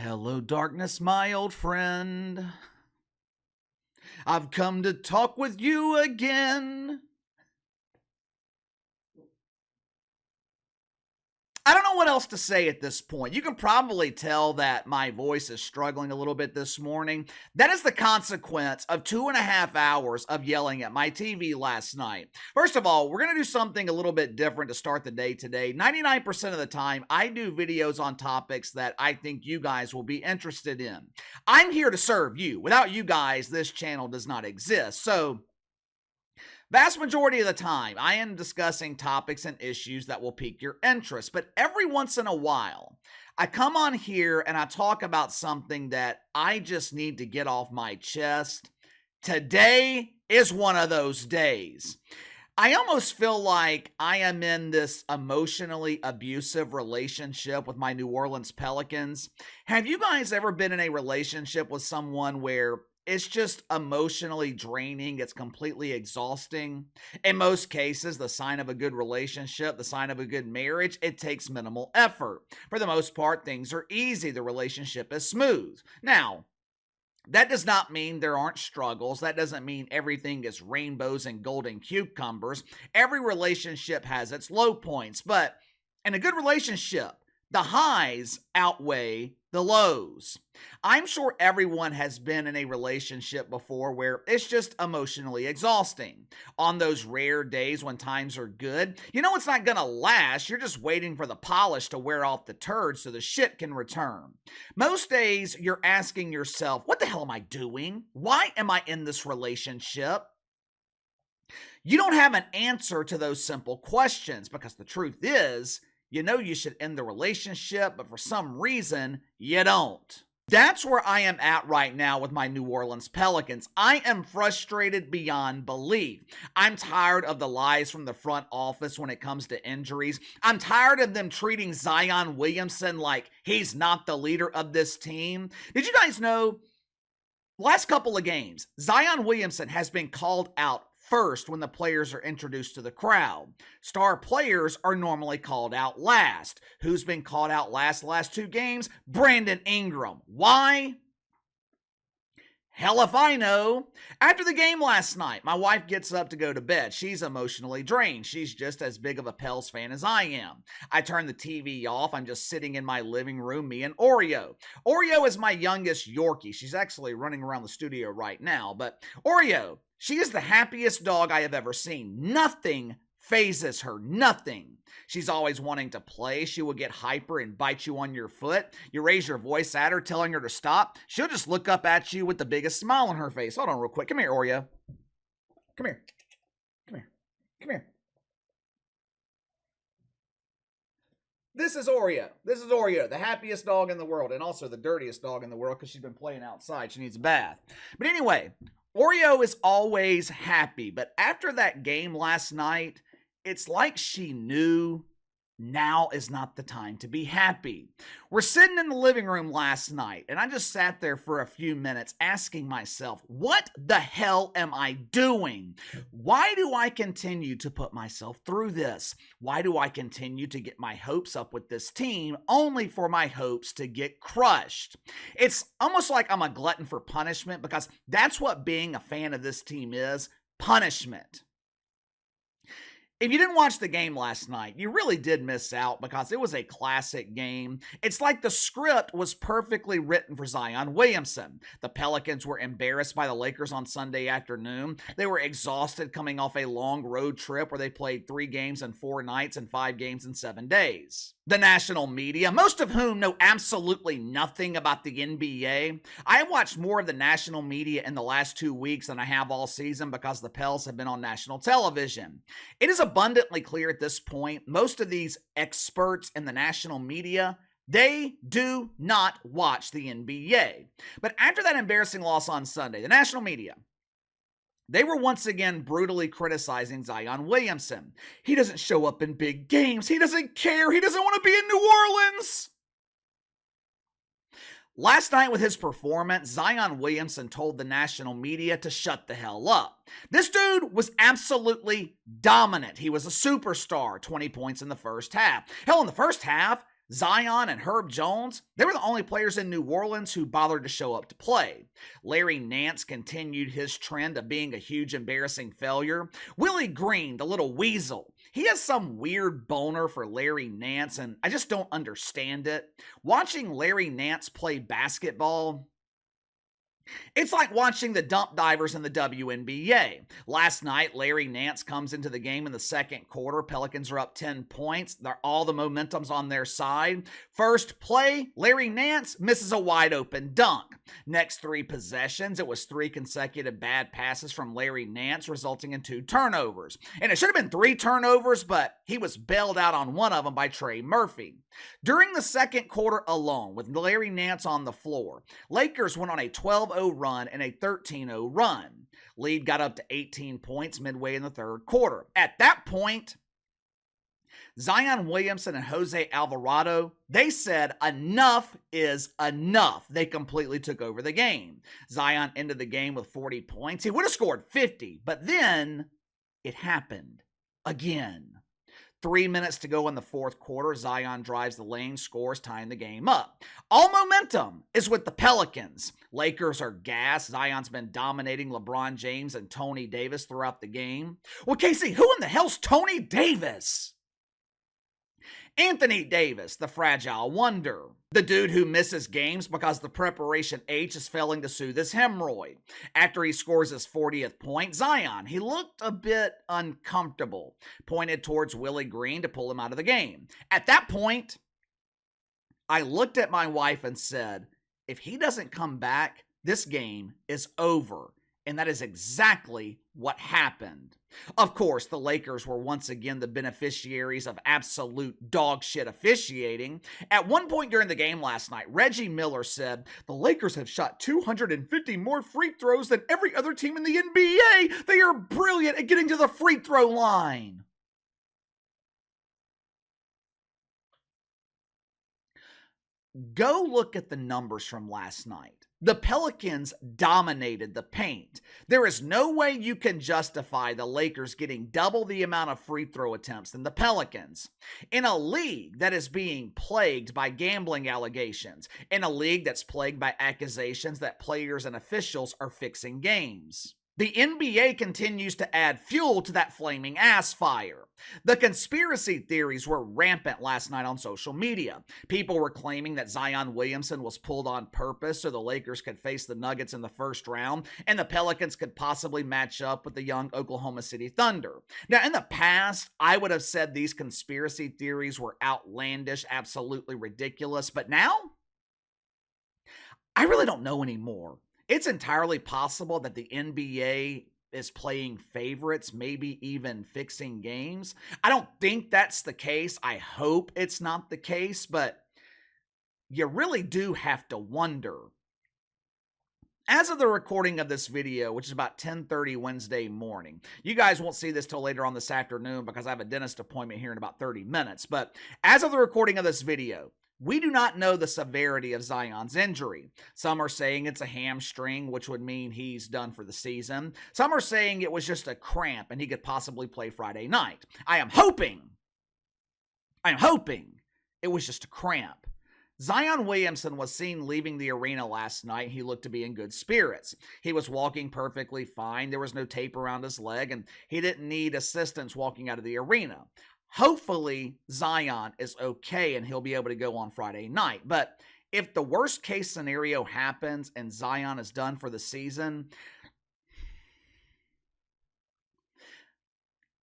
Hello, darkness, my old friend. I've come to talk with you again. I don't know what else to say at this point. You can probably tell that my voice is struggling a little bit this morning. That is the consequence of 2.5 hours of yelling at my TV last night. First of all, we're going to do something a little bit different to start the day today. 99% of the time, I do videos on topics that I think you guys will be interested in. I'm here to serve you. Without you guys, this channel does not exist. So, vast majority of the time, I am discussing topics and issues that will pique your interest, but every once in a while, I come on here and I talk about something that I just need to get off my chest. Today is one of those days. I almost feel like I am in this emotionally abusive relationship with my New Orleans Pelicans. Have you guys ever been in a relationship with someone where it's just emotionally draining? It's completely exhausting. In most cases, the sign of a good relationship, the sign of a good marriage, it takes minimal effort. For the most part, things are easy. The relationship is smooth. Now, that does not mean there aren't struggles. That doesn't mean everything is rainbows and golden cucumbers. Every relationship has its low points, but in a good relationship, the highs outweigh the lows. I'm sure everyone has been in a relationship before where it's just emotionally exhausting. On those rare days when times are good, you know it's not gonna last. You're just waiting for the polish to wear off the turd so the shit can return. Most days you're asking yourself, what the hell am I doing? Why am I in this relationship? You don't have an answer to those simple questions because the truth is, you know you should end the relationship, but for some reason, you don't. That's where I am at right now with my New Orleans Pelicans. I am frustrated beyond belief. I'm tired of the lies from the front office when it comes to injuries. I'm tired of them treating Zion Williamson like he's not the leader of this team. Did you guys know, last couple of games, Zion Williamson has been called out first when the players are introduced to the crowd. Star players are normally called out last. Who's been called out last the last 2 games? Brandon Ingram. Why? Hell if I know. After the game last night, my wife gets up to go to bed. She's emotionally drained. She's just as big of a Pels fan as I am. I turn the TV off. I'm just sitting in my living room, me and Oreo. Oreo is my youngest Yorkie. She's actually running around the studio right now, but Oreo, she is the happiest dog I have ever seen. Nothing phases her. Nothing. She's always wanting to play. She will get hyper and bite you on your foot. You raise your voice at her, telling her to stop. She'll just look up at you with the biggest smile on her face. Hold on real quick. Come here, Oreo. Come here. Come here. Come here. This is Oreo. This is Oreo, the happiest dog in the world, and also the dirtiest dog in the world because she's been playing outside. She needs a bath. But anyway, Oreo is always happy, but after that game last night, it's like she knew now is not the time to be happy. We're sitting in the living room last night, and I just sat there for a few minutes asking myself, what the hell am I doing? Why do I continue to put myself through this? Why do I continue to get my hopes up with this team only for my hopes to get crushed? It's almost like I'm a glutton for punishment because that's what being a fan of this team is, punishment. If you didn't watch the game last night, you really did miss out because it was a classic game. It's like the script was perfectly written for Zion Williamson. The Pelicans were embarrassed by the Lakers on Sunday afternoon. They were exhausted coming off a long road trip where they played 3 games in 4 nights and 5 games in 7 days. The national media, most of whom know absolutely nothing about the NBA. I watched more of the national media in the last 2 weeks than I have all season because the Pels have been on national television. It is abundantly clear at this point, most of these experts in the national media, they do not watch the NBA. But after that embarrassing loss on Sunday, the national media, they were once again brutally criticizing Zion Williamson. He doesn't show up in big games. He doesn't care. He doesn't want to be in New Orleans. Last night with his performance, Zion Williamson told the national media to shut the hell up. This dude was absolutely dominant. He was a superstar, 20 points in the first half. Hell, in the first half, Zion and Herb Jones, they were the only players in New Orleans who bothered to show up to play. Larry Nance continued his trend of being a huge embarrassing failure. Willie Green, the little weasel, he has some weird boner for Larry Nance, and I just don't understand it. Watching Larry Nance play basketball, it's like watching the dump divers in the WNBA. Last night, Larry Nance comes into the game in the second quarter. Pelicans are up 10 points. All the momentum's on their side. First play, Larry Nance misses a wide open dunk. Next 3 possessions, it was 3 consecutive bad passes from Larry Nance, resulting in 2 turnovers. And it should have been 3 turnovers, but he was bailed out on one of them by Trey Murphy. During the second quarter alone, with Larry Nance on the floor, Lakers went on a 12-0 run and a 13-0 run. Lead got up to 18 points midway in the third quarter. At that point, Zion Williamson and Jose Alvarado, they said enough is enough. They completely took over the game. Zion ended the game with 40 points. He would have scored 50, but then it happened again. 3 minutes to go in the fourth quarter. Zion drives the lane, scores, tying the game up. All momentum is with the Pelicans. Lakers are gassed. Zion's been dominating LeBron James and Tony Davis throughout the game. Well, Casey, who in the hell's Tony Davis? Anthony Davis, the fragile wonder. The dude who misses games because the preparation H is failing to soothe his hemorrhoid. After he scores his 40th point, Zion, he looked a bit uncomfortable, pointed towards Willie Green to pull him out of the game. At that point, I looked at my wife and said, if he doesn't come back, this game is over. And that is exactly what happened. Of course, the Lakers were once again the beneficiaries of absolute dog shit officiating. At one point during the game last night, Reggie Miller said, the Lakers have shot 250 more free throws than every other team in the NBA. They are brilliant at getting to the free throw line. Go look at the numbers from last night. The Pelicans dominated the paint. There is no way you can justify the Lakers getting double the amount of free throw attempts than the Pelicans. In a league that is being plagued by gambling allegations, in a league that's plagued by accusations that players and officials are fixing games. The NBA continues to add fuel to that flaming ass fire. The conspiracy theories were rampant last night on social media. People were claiming that Zion Williamson was pulled on purpose so the Lakers could face the Nuggets in the first round, and the Pelicans could possibly match up with the young Oklahoma City Thunder. Now, in the past, I would have said these conspiracy theories were outlandish, absolutely ridiculous, but now, I really don't know anymore. It's entirely possible that the NBA is playing favorites, maybe even fixing games. I don't think that's the case. I hope it's not the case, but you really do have to wonder. As of the recording of this video, which is about 10:30 Wednesday morning, you guys won't see this till later on this afternoon because I have a dentist appointment here in about 30 minutes, but as of the recording of this video, we do not know the severity of Zion's injury. Some are saying it's a hamstring, which would mean he's done for the season. Some are saying it was just a cramp and he could possibly play Friday night. I am hoping it was just a cramp. Zion Williamson was seen leaving the arena last night. He looked to be in good spirits. He was walking perfectly fine. There was no tape around his leg, and he didn't need assistance walking out of the arena. Hopefully, Zion is okay and he'll be able to go on Friday night. But if the worst case scenario happens and Zion is done for the season,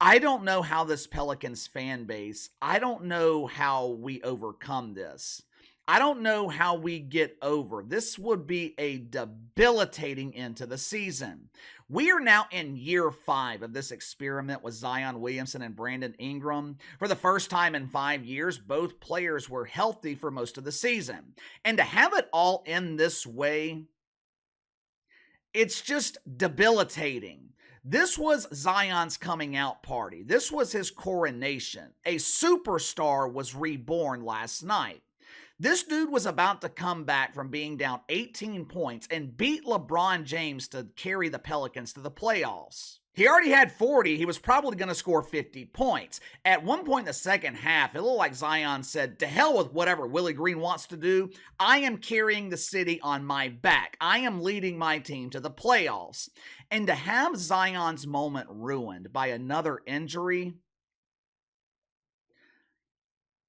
I don't know how this Pelicans fan base, I don't know how we overcome this. I don't know how we get over. This would be a debilitating end to the season. We are now in year 5 of this experiment with Zion Williamson and Brandon Ingram. For the first time in 5 years, both players were healthy for most of the season. And to have it all end this way, it's just debilitating. This was Zion's coming out party. This was his coronation. A superstar was reborn last night. This dude was about to come back from being down 18 points and beat LeBron James to carry the Pelicans to the playoffs. He already had 40. He was probably going to score 50 points. At one point in the second half, it looked like Zion said, to hell with whatever Willie Green wants to do. I am carrying the city on my back. I am leading my team to the playoffs. And to have Zion's moment ruined by another injury,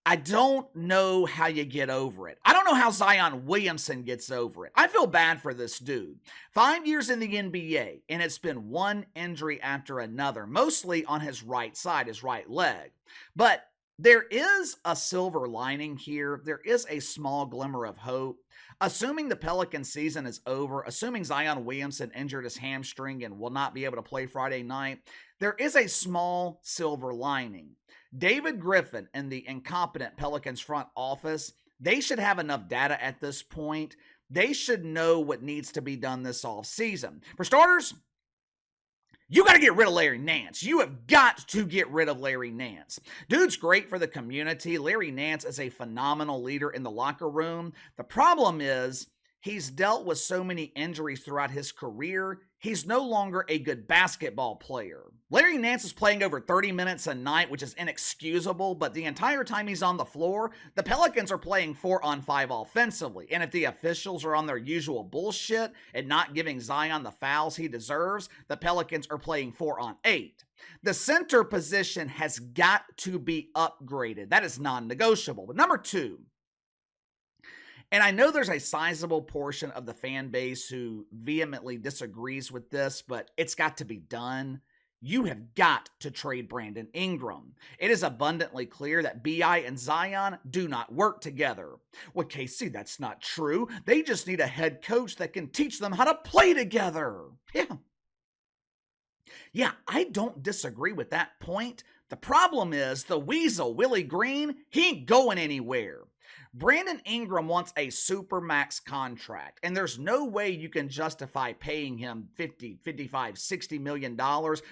I don't know how you get over it. I don't know how Zion Williamson gets over it. I feel bad for this dude. 5 years in the NBA, and it's been one injury after another, mostly on his right side, his right leg. But there is a silver lining here. There is a small glimmer of hope. Assuming the Pelican season is over, assuming Zion Williamson injured his hamstring and will not be able to play Friday night, there is a small silver lining. David Griffin and the incompetent Pelicans front office, they should have enough data at this point. They should know what needs to be done this offseason. For starters, you got to get rid of Larry Nance. You have got to get rid of Larry Nance. Dude's great for the community. Larry Nance is a phenomenal leader in the locker room. The problem is he's dealt with so many injuries throughout his career, he's no longer a good basketball player. Larry Nance is playing over 30 minutes a night, which is inexcusable, but the entire time he's on the floor, the Pelicans are playing 4-on-5 offensively. And if the officials are on their usual bullshit and not giving Zion the fouls he deserves, the Pelicans are playing 4-on-8. The center position has got to be upgraded. That is non-negotiable. But number two, and I know there's a sizable portion of the fan base who vehemently disagrees with this, but it's got to be done. You have got to trade Brandon Ingram. It is abundantly clear that B.I. and Zion do not work together. Well, Casey, that's not true. They just need a head coach that can teach them how to play together. Yeah, I don't disagree with that point. The problem is the weasel, Willie Green, he ain't going anywhere. Brandon Ingram wants a supermax contract, and there's no way you can justify paying him $50, $55, $60 million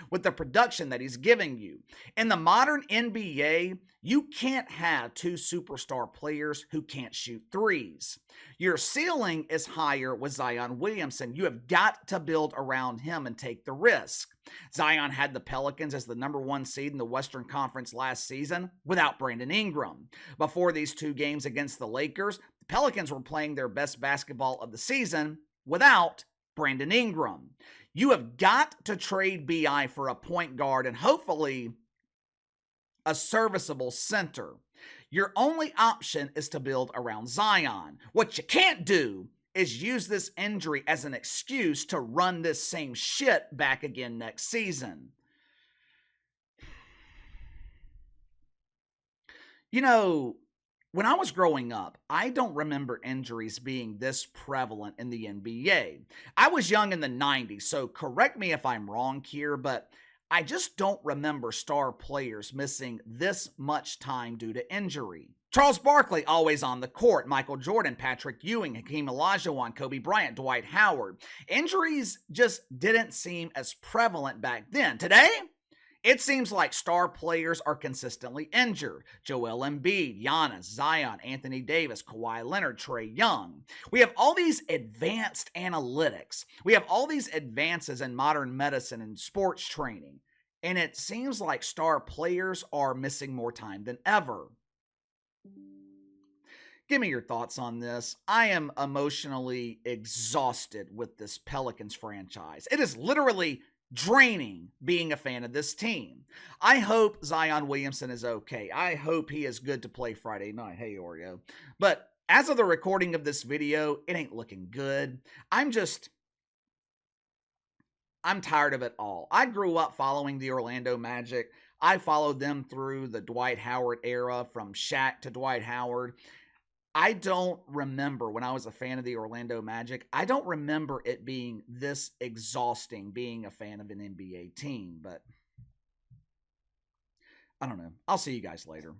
with the production that he's giving you. In the modern NBA, you can't have two superstar players who can't shoot threes. Your ceiling is higher with Zion Williamson. You have got to build around him and take the risk. Zion had the Pelicans as the number one seed in the Western Conference last season without Brandon Ingram. Before these two games against the Lakers, the Pelicans were playing their best basketball of the season without Brandon Ingram. You have got to trade B.I. for a point guard and hopefully a serviceable center. Your only option is to build around Zion. What you can't do is use this injury as an excuse to run this same shit back again next season. You know, when I was growing up, I don't remember injuries being this prevalent in the NBA. I was young in the 90s, so correct me if I'm wrong here, but I just don't remember star players missing this much time due to injury. Charles Barkley, always on the court. Michael Jordan, Patrick Ewing, Hakeem Olajuwon, Kobe Bryant, Dwight Howard. Injuries just didn't seem as prevalent back then. Today, it seems like star players are consistently injured. Joel Embiid, Giannis, Zion, Anthony Davis, Kawhi Leonard, Trae Young. We have all these advanced analytics. We have all these advances in modern medicine and sports training. And it seems like star players are missing more time than ever. Give me your thoughts on this. I am emotionally exhausted with this Pelicans franchise. It is literally draining being a fan of this team. I hope Zion Williamson is okay. I hope he is good to play Friday night. Hey, Oreo. But as of the recording of this video, it ain't looking good. I'm tired of it all. I grew up following the Orlando Magic. I followed them through the Dwight Howard era, from Shaq to Dwight Howard. I don't remember, when I was a fan of the Orlando Magic, I don't remember it being this exhausting being a fan of an NBA team, but I don't know. I'll see you guys later.